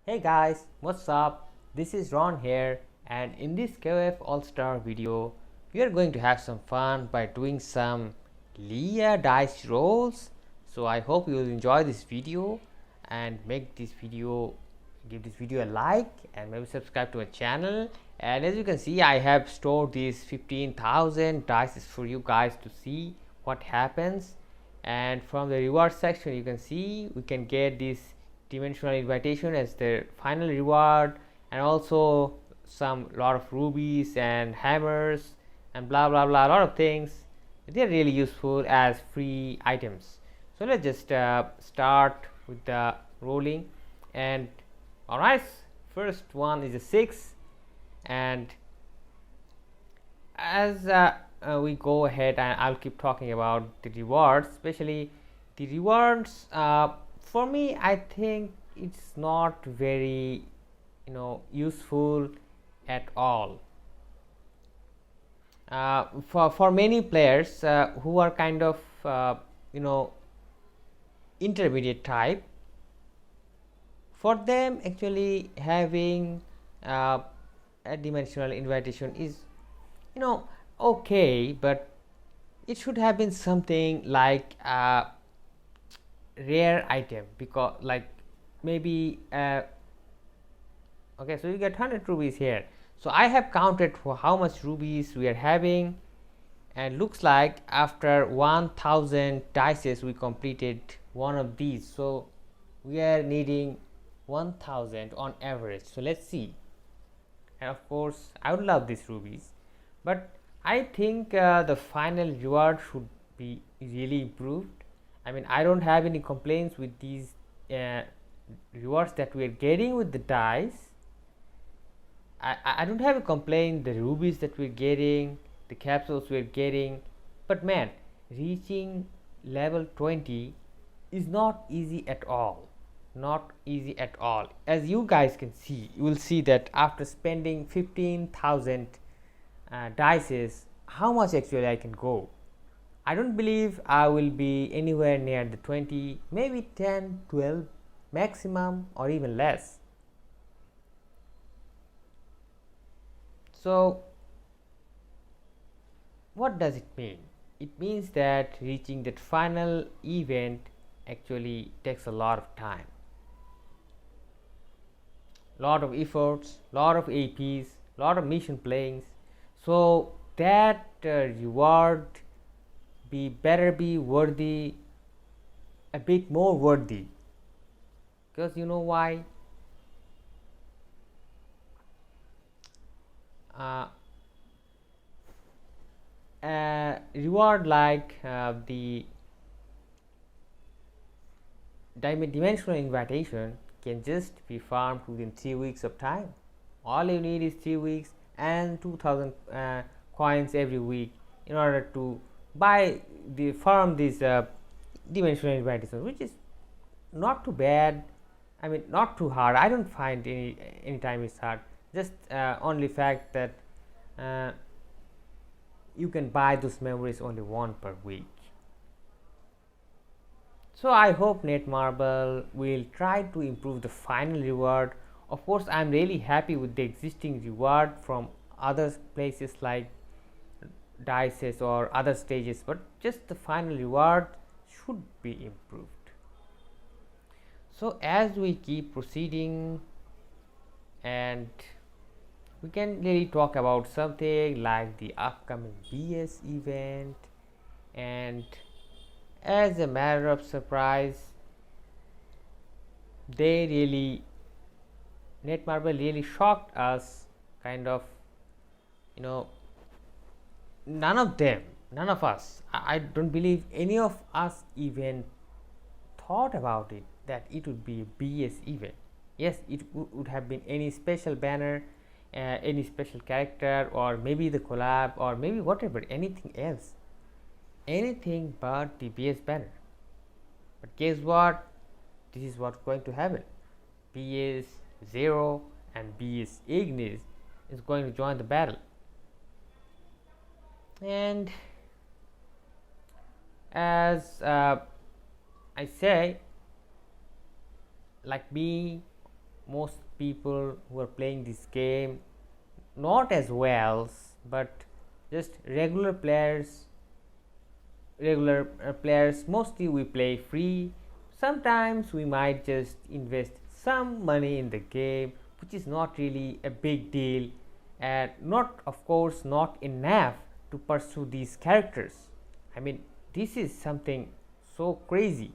Hey guys, what's up? This is Ron here, and in this KOF All-Star video, we are going to have some fun by doing some Leah dice rolls. So I hope you will enjoy this video and give this video a like and maybe subscribe to my channel. And as you can see, I have stored these 15,000 dice for you guys to see what happens. And from the reward section, you can see we can get this dimensional invitation as the final reward, and also some lot of rubies and hammers and blah blah blah, a lot of things. They're really useful as free items. So let's just start with the rolling. And alright, first one is a 6, and as we go ahead, and I'll keep talking about the rewards, especially the rewards. For me, I think it's not very useful at all for many players who are kind of intermediate type. For them, actually having a dimensional invitation is okay, but it should have been something like a rare item, because like maybe okay, so you get 100 rubies here. So I have counted for how much rubies we are having, and looks like after 1000 dices we completed one of these, so we are needing 1000 on average. So let's see. And of course I would love these rubies, but I think the final reward should be really improved. I mean, I don't have any complaints with these rewards that we are getting with the dice. I don't have a complaint the rubies that we're getting, the capsules we're getting, but man, reaching level 20 is not easy at all. Not easy at all. As you guys can see, you will see that after spending 15,000 dices, how much actually I can go. I don't believe I will be anywhere near the 20, maybe 10, 12 maximum, or even less. So what does it mean? It means that reaching that final event actually takes a lot of time, lot of efforts, lot of APs, lot of mission playings. So that reward better be worthy, a bit more worthy, because you know why? Reward like the dimensional invitation can just be farmed within 3 weeks of time. All you need is 3 weeks and 2000 coins every week in order to buy the farm these dimensional invitations, which is not too bad. I mean, not too hard. I don't find any time is hard. Just only fact that you can buy those memories only one per week. So I hope netmarble will try to improve the final reward. Of course, I am really happy with the existing reward from other places like dices or other stages, but just the final reward should be improved. So as we keep proceeding, and we can really talk about something like the upcoming BS event. And as a matter of surprise, netmarble really shocked us, kind of, none of us, I don't believe any of us even thought about it, that it would be a BS event. Yes, it would have been any special banner, any special character, or maybe the collab, or maybe whatever, anything else, anything but the BS banner. But guess what? This is what's going to happen. BS 0 and BS Ignis is going to join the battle. And as I say, like me, most people who are playing this game not as well, but just regular players. Mostly we play free. Sometimes we might just invest some money in the game, which is not really a big deal, and not, of course, not enough to pursue these characters. I mean, this is something so crazy.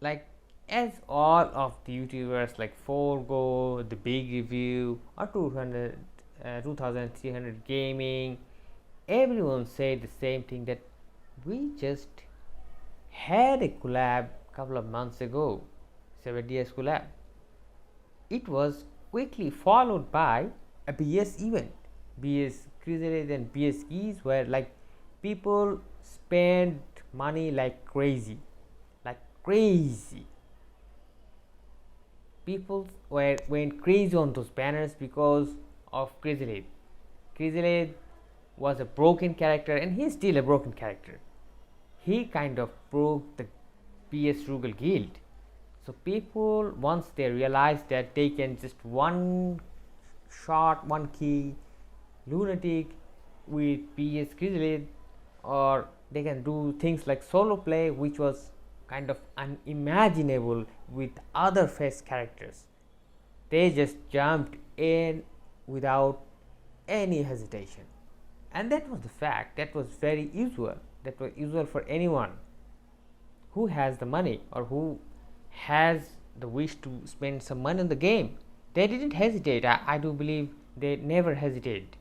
Like, as all of the YouTubers like Forgo, the Big Review, or 2300 Gaming, everyone said the same thing, that we just had a collab couple of months ago, 7 days collab. It was quickly followed by a BS event. BS Chrysalis and BS keys, where like people spent money like crazy. Like crazy. People went crazy on those banners because of Chrysalis. Chrysalis was a broken character, and he's still a broken character. He kind of broke the BS Rugal guild. So people, once they realized that they can just one shot, one key lunatic with BS Chrysalis, or they can do things like solo play, which was kind of unimaginable with other face characters. They just jumped in without any hesitation. And that was the fact. That was very usual. That was usual for anyone who has the money or who has the wish to spend some money on the game. They didn't hesitate. I do believe they never hesitated.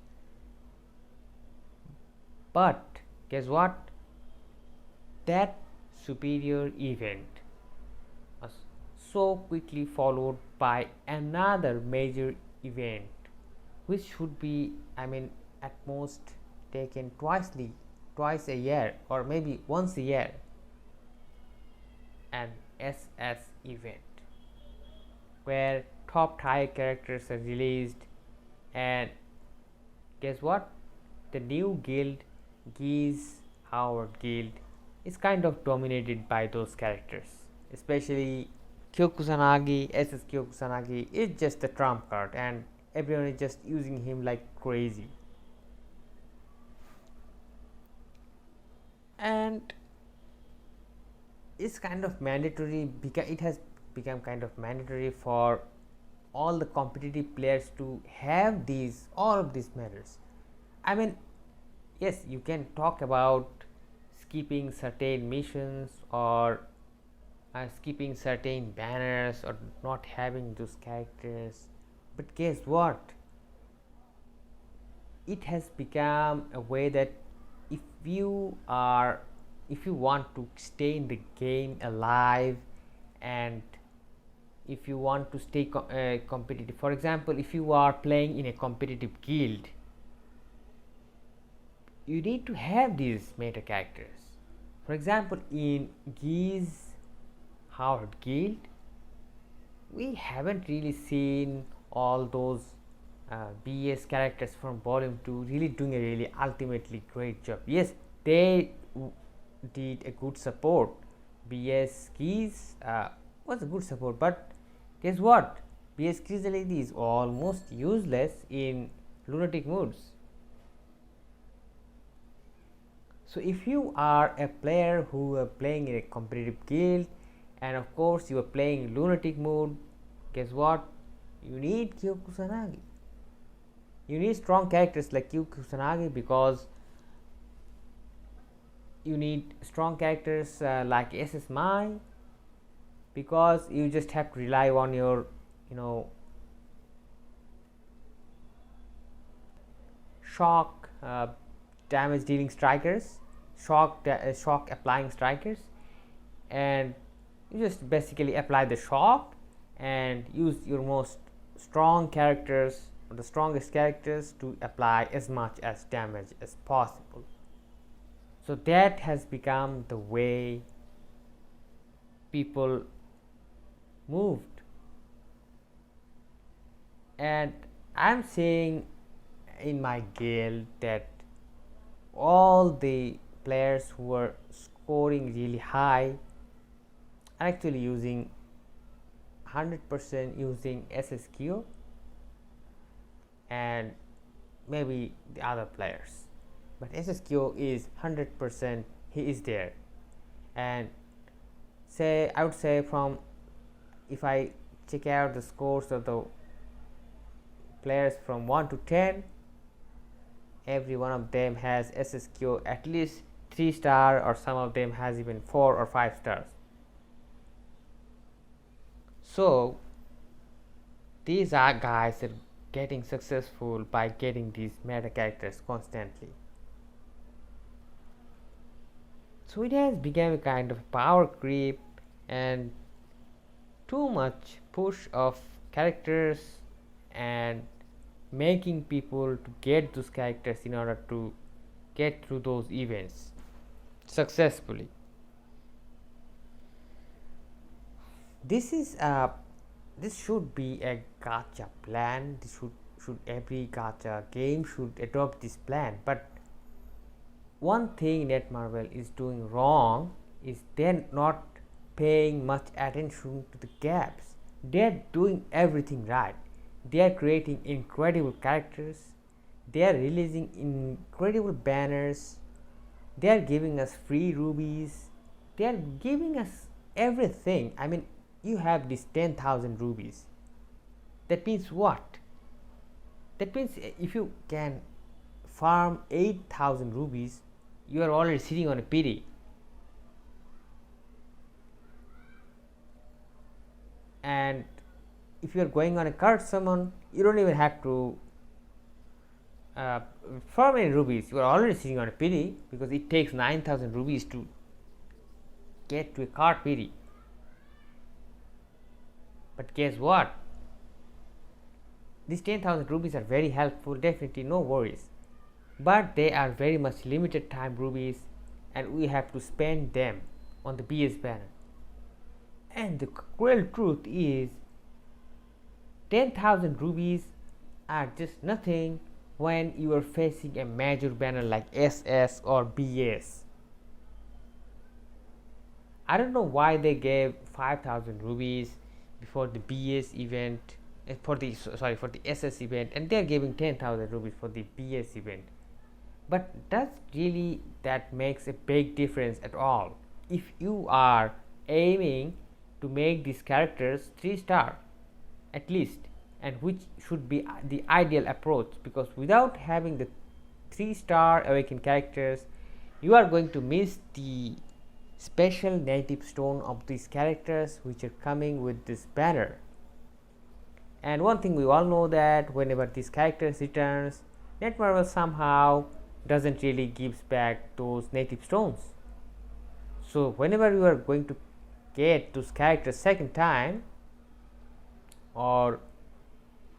But guess what? That superior event was so quickly followed by another major event, which should be, I mean, at most taken twice a year, or maybe once a year, an SS event where top tier characters are released. And guess what? The new guild, Geese Howard Guild, is kind of dominated by those characters, especially Kyokusanagi. SS Kyokusanagi is just a trump card, and everyone is just using him like crazy. And it's kind of mandatory, it has become kind of mandatory for all the competitive players to have all of these medals. I mean, yes, you can talk about skipping certain missions, or skipping certain banners, or not having those characters, but guess what? It has become a way that if you want to stay in the game alive, and if you want to stay competitive, for example, if you are playing in a competitive guild, you need to have these meta characters. For example, in Geese Howard Guild, we haven't really seen all those BS characters from Volume 2 really doing a really ultimately great job. Yes, they did a good support. BS Keys was a good support, but guess what? BS Keys lady is almost useless in lunatic modes. So if you are a player who are playing in a competitive guild, and of course you are playing lunatic mode, guess what? You need Kyokusanagi. You need strong characters like Kyokusanagi, because you need strong characters like SS Mai, because you just have to rely on your shock damage dealing strikers, shock applying strikers, and you just basically apply the shock and use your most strong characters, or the strongest characters, to apply as much as damage as possible. So that has become the way people moved. And I'm saying in my guild that all the players who are scoring really high are actually using 100% using SSQ and maybe the other players, but SSQ is 100%, he is there. And say I would say, from if I check out the scores of the players from 1 to 10, every one of them has SSQ at least 3 star, or some of them has even 4 or 5 stars. So these are guys are getting successful by getting these meta characters constantly. So it has become a kind of power creep and too much push of characters and making people to get those characters in order to get through those events successfully. This should be a gacha plan. This should every gacha game should adopt this plan. But one thing Netmarble is doing wrong is they're not paying much attention to the gaps. They're doing everything right. They are creating incredible characters. They are releasing incredible banners. They are giving us free rubies. They are giving us everything. I mean, you have this 10,000 rubies. That means what? That means if you can farm 8,000 rubies, you are already sitting on a pity. And if you are going on a card summon, you don't even have to farm any rubies. You are already sitting on a pity, because it takes 9,000 rubies to get to a card pity. But guess what? These 10,000 rubies are very helpful, definitely, no worries. But they are very much limited time rubies, and we have to spend them on the BS banner. And the cruel truth is, 10,000 rubies are just nothing when you are facing a major banner like SS or BS. I don't know why they gave 5,000 rubies before the BS event, for the SS event, and they are giving 10,000 rupees for the BS event. But does really that makes a big difference at all? If you are aiming to make these characters 3 star at least, and which should be the ideal approach, because without having the 3 star awakened characters, you are going to miss the special native stone of these characters which are coming with this banner. And one thing we all know, that whenever these characters returns, Netmarble somehow doesn't really gives back those native stones. So whenever you are going to get those characters second time, or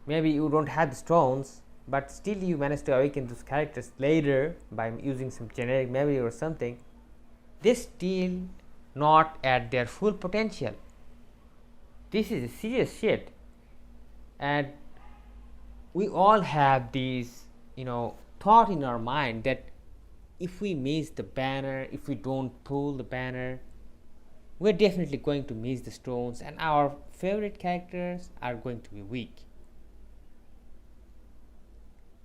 maybe you don't have the stones, but still you manage to awaken those characters later by using some generic memory or something, they still not at their full potential. This is a serious shit. And we all have this, thought in our mind that if we miss the banner, if we don't pull the banner, we're definitely going to miss the stones, and our favorite characters are going to be weak.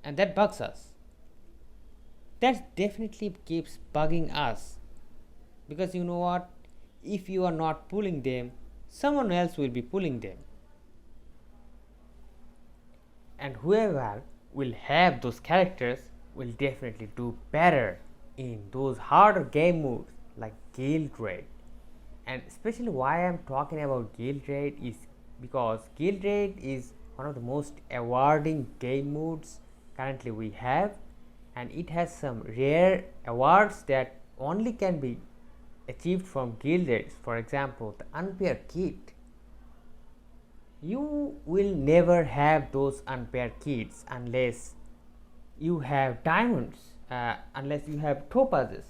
And that bugs us. That definitely keeps bugging us, because you know what? If you are not pulling them, someone else will be pulling them. And whoever will have those characters will definitely do better in those harder game modes like Guild Raid. And especially why I am talking about Guild Raid is because Guild Raid is one of the most awarding game modes currently we have, and it has some rare awards that only can be achieved from Guild Raids. For example, the unpaired kit. You will never have those unpaired kits unless you have diamonds, unless you have topazes,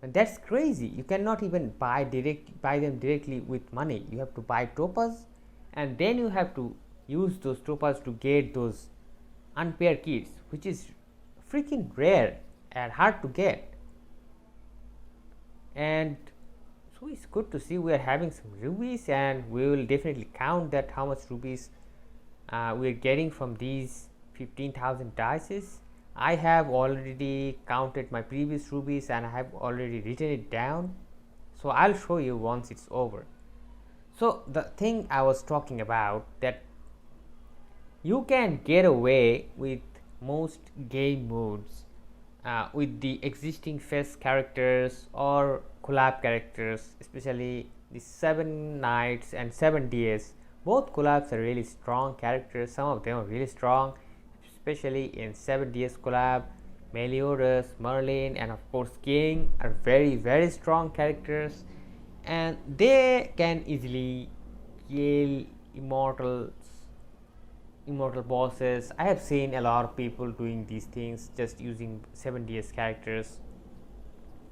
and that's crazy. You cannot even buy them directly with money. You have to buy topaz, and then you have to use those topaz to get those unpaired kits, which is freaking rare and hard to get. And So it's good to see we are having some rubies, and we will definitely count that how much rubies we are getting from these 15,000 dices. I have already counted my previous rubies and I have already written it down, so I'll show you once it's over. So the thing I was talking about, that you can get away with most game modes with the existing fest characters or collab characters, especially the 7 knights and 7 ds. Both collabs are really strong characters. Some of them are really strong, especially in 7 ds collab. Meliodas, Merlin, and of course King are very strong characters, and they can easily kill immortals, immortal bosses. I have seen a lot of people doing these things just using 7 ds characters,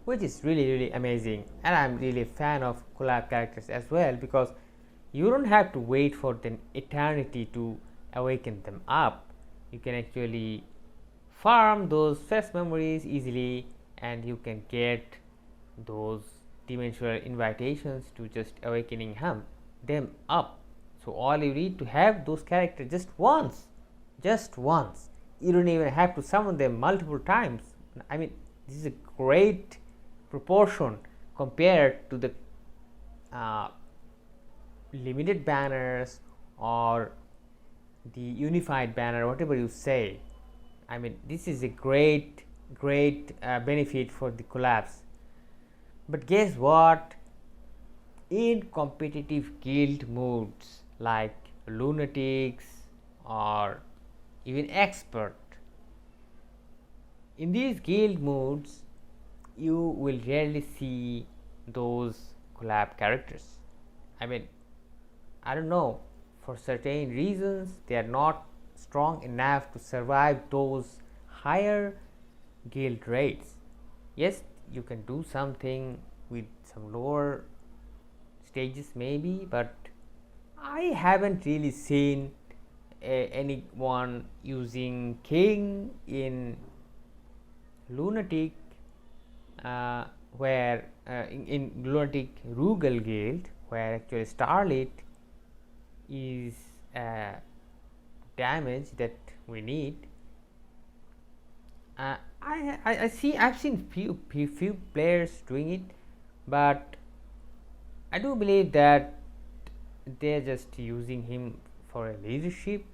which is really amazing. And I'm really a fan of collab characters as well, because you don't have to wait for an eternity to awaken them up. You can actually farm those first memories easily, and you can get those dimensional invitations to just awakening them up. So all you need to have those characters just once. You don't even have to summon them multiple times. I mean, this is a great proportion compared to the limited banners or the unified banner, whatever you say. I mean, this is a great benefit for the collabs. But guess what? In competitive guild modes like lunatics or even expert, in these guild modes you will rarely see those collab characters. I mean, I don't know, for certain reasons they are not strong enough to survive those higher guild rates. Yes, you can do something with some lower stages maybe, but I haven't really seen anyone using King in lunatic, where in lunatic Rugal guild, where actually Starlit is damage that we need. I've seen few players doing it, but I do believe that they're just using him for a leadership,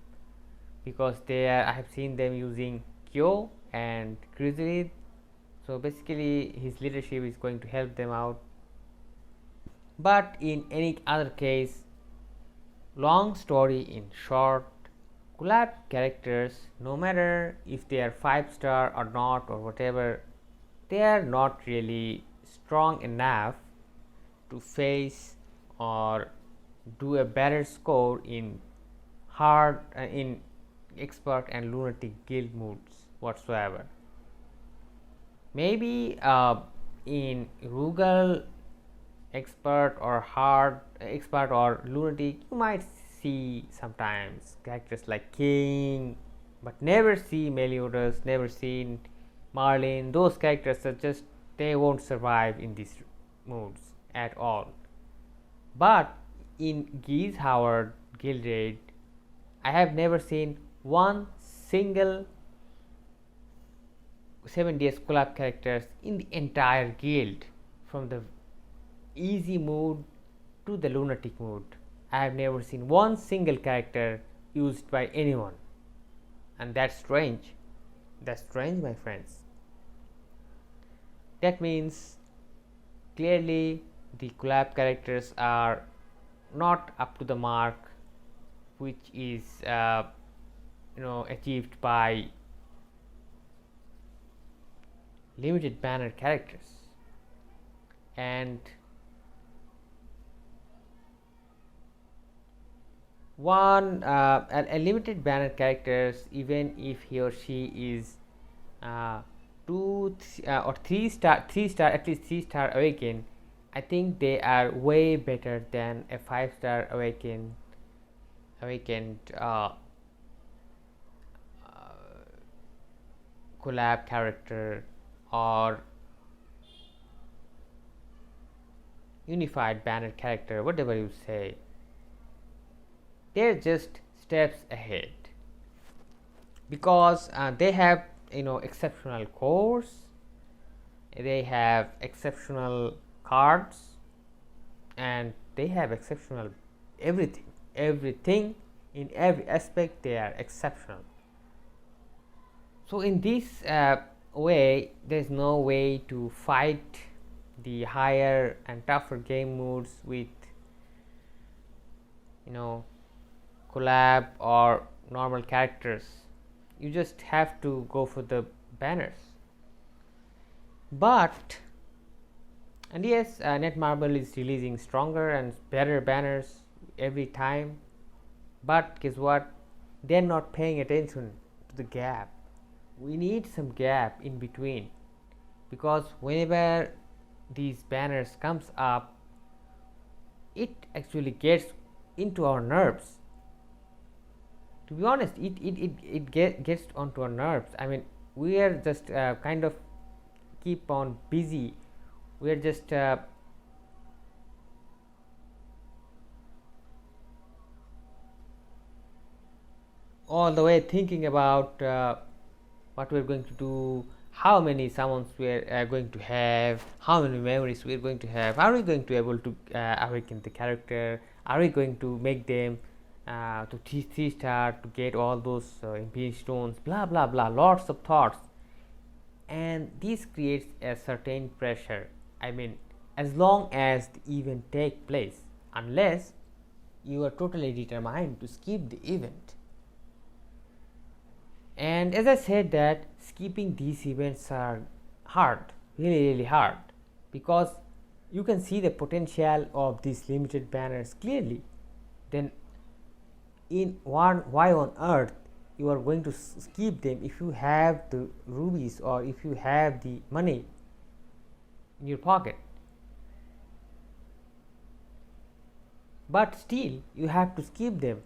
because I have seen them using Kyo and Chrysalid. So basically his leadership is going to help them out. But in any other case, long story in short, collab characters, no matter if they are 5-star or not or whatever, they are not really strong enough to face or do a better score in hard in expert and lunatic guild modes whatsoever. Maybe in Rugal expert or hard expert or lunatic, you might see sometimes characters like King, but never see Meliodas, never seen Marlin. Those characters are just, they won't survive in these modes at all. But in Geese Howard guild raid, I have never seen one single 7ds collab characters in the entire guild, from the easy mode to the lunatic mode. I have never seen one single character used by anyone, and that's strange. That's strange, my friends. That means clearly the collab characters are not up to the mark which is achieved by limited banner characters. And a limited banner characters, even if he or she is 2 or 3-star, at least 3-star awaken, I think they are way better than a 5-star awakened collab character, or unified banner character, whatever you say, they're just steps ahead because they have exceptional cores, they have exceptional cards, and they have exceptional everything in every aspect. They are exceptional. So in this way, there's no way to fight the higher and tougher game modes with collab or normal characters. You just have to go for the banners. But and yes, netmarble is releasing stronger and better banners every time, but guess what, they're not paying attention to the gap. We need some gap in between, because whenever these banners comes up, it actually gets into our nerves. To be honest, it gets onto our nerves. I mean, we are just kind of keep on busy. We are just all the way thinking about what we're going to do, how many summons we're going to have, how many memories we're going to have, are we going to be able to awaken the character, are we going to make them to 3 star to get all those infinity stones, blah blah blah, lots of thoughts. And this creates a certain pressure. I mean, as long as the event take place, unless you are totally determined to skip the event. And as I said, that skipping these events are hard, really hard, because you can see the potential of these limited banners clearly. Then why on earth you are going to skip them if you have the rubies or if you have the money in your pocket? But still you have to skip them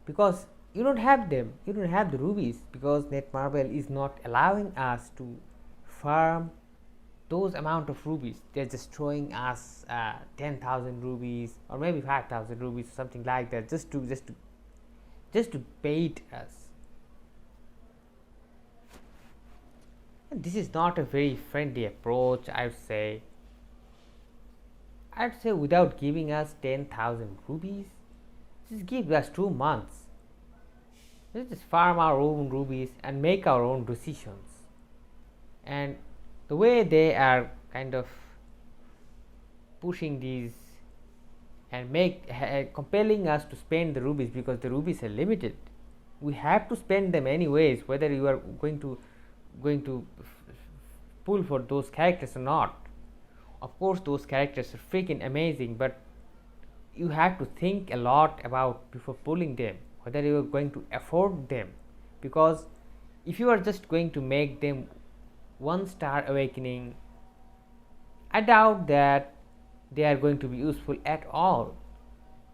because you don't have them, you don't have the rubies, because netmarble is not allowing us to farm those amount of rubies. They're just throwing us 10,000 rubies or maybe 5,000 rubies, something like that, just to bait us. And this is not a very friendly approach, I'd say. Without giving us 10,000 rubies, just give us 2 months. Let's just farm our own rubies and make our own decisions. And the way they are kind of pushing these and compelling us to spend the rubies, because the rubies are limited, we have to spend them anyways, whether you are going to pull for those characters or not. Of course those characters are freaking amazing, but you have to think a lot about before pulling them, whether you are going to afford them, because if you are just going to make them 1 star awakening, I doubt that they are going to be useful at all.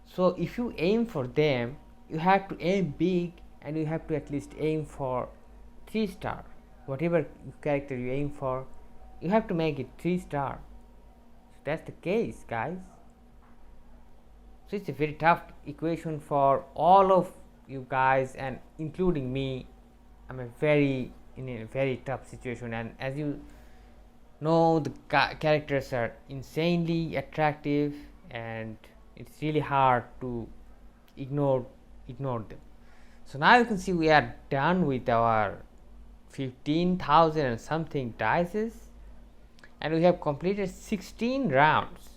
So if you aim for them, you have to aim big, and you have to at least aim for 3 star. Whatever character you aim for, you have to make it 3 star. So that's the case, guys. So it's a very tough equation for all of you guys, and including me. I'm in a very tough situation, and as you know, the characters are insanely attractive, and it's really hard to ignore them. So now you can see we are done with our 15,000 and something dices, and we have completed 16 rounds.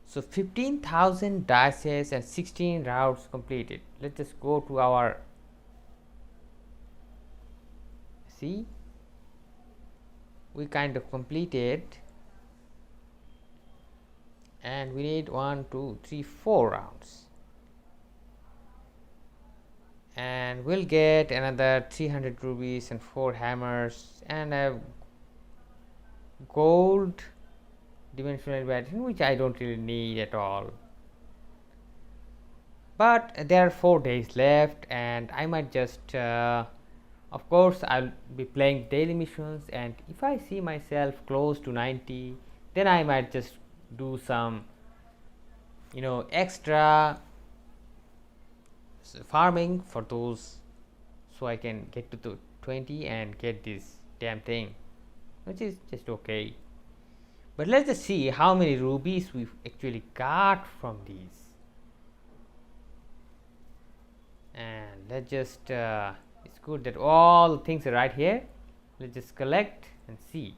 So 15,000 dices and 16 rounds completed. Let's just go to our, see, we kind of completed, and we need 1 2 3 4 rounds, and we'll get another 300 rubies and 4 hammers and a gold dimensional variation, which I don't really need at all. But there are 4 days left, and I might just of course I'll be playing daily missions, and if I see myself close to 90, then I might just do some extra farming for those, so I can get to the 20 and get this damn thing, which is just okay. But let's just see how many rubies we've actually got from these. And let's just it's good that all things are right here. Let's just collect and see.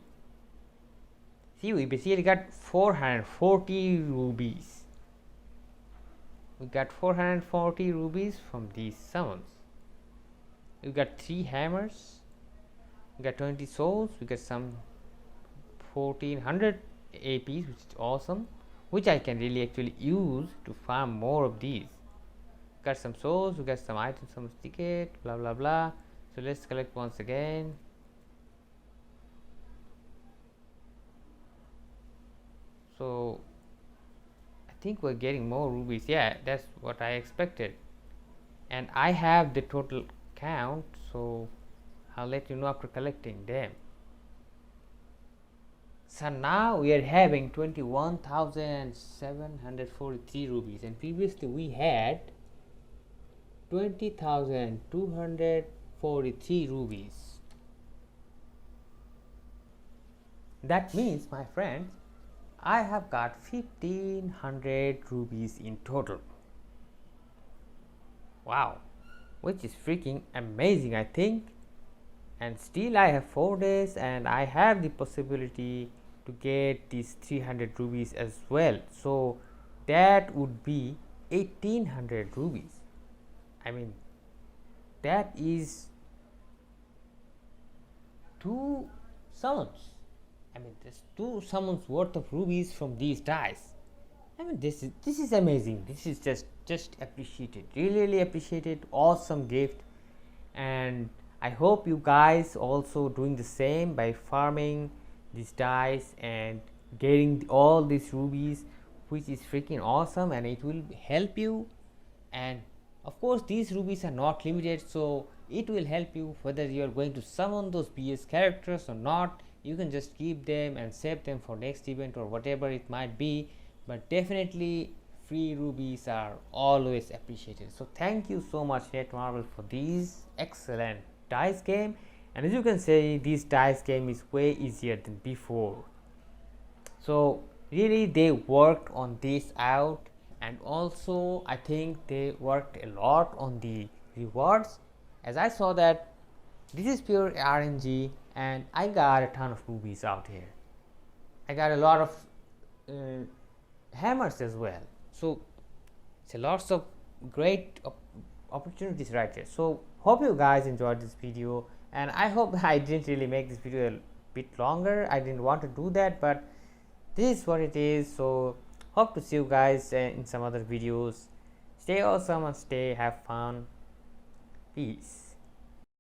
We basically got 440 rubies. We got 440 rubies from these summons. We got 3 hammers. We got 20 souls. We got some 1400 APs, which is awesome, which I can really actually use to farm more of these. Got some souls. We got some items, some ticket, blah blah blah. So let's collect once again. So I think we're getting more rubies. Yeah, that's what I expected. And I have the total count, so I'll let you know after collecting them. So now we are having 21,743 rubies, and previously we had 20,243 rubies. That means, my friends, I have got 1,500 rubies in total. Wow, which is freaking amazing, I think. And still I have 4 days, and I have the possibility to get these 300 rubies as well. So that would be 1,800 rubies. I mean, that is 2 summons. I mean, there's 2 summons worth of rubies from these dice. I mean, this is amazing. This is just appreciated, really appreciated. Awesome gift. And I hope you guys also doing the same by farming these dice and getting all these rubies, which is freaking awesome, and it will help you. And of course, these rubies are not limited, so it will help you whether you are going to summon those BS characters or not. You can just keep them and save them for next event or whatever it might be. But definitely free rubies are always appreciated. So thank you so much, netmarble, for these excellent dice game. And as you can see, this dice game is way easier than before. So really they worked on this out, and also I think they worked a lot on the rewards, as I saw that this is pure RNG, and I got a ton of rubies out here. I got a lot of hammers as well. So it's a lots of great opportunities right here. So hope you guys enjoyed this video, and I hope I didn't really make this video a bit longer. I didn't want to do that, but this is what it is. So hope to see you guys in some other videos. Stay awesome and have fun. Peace.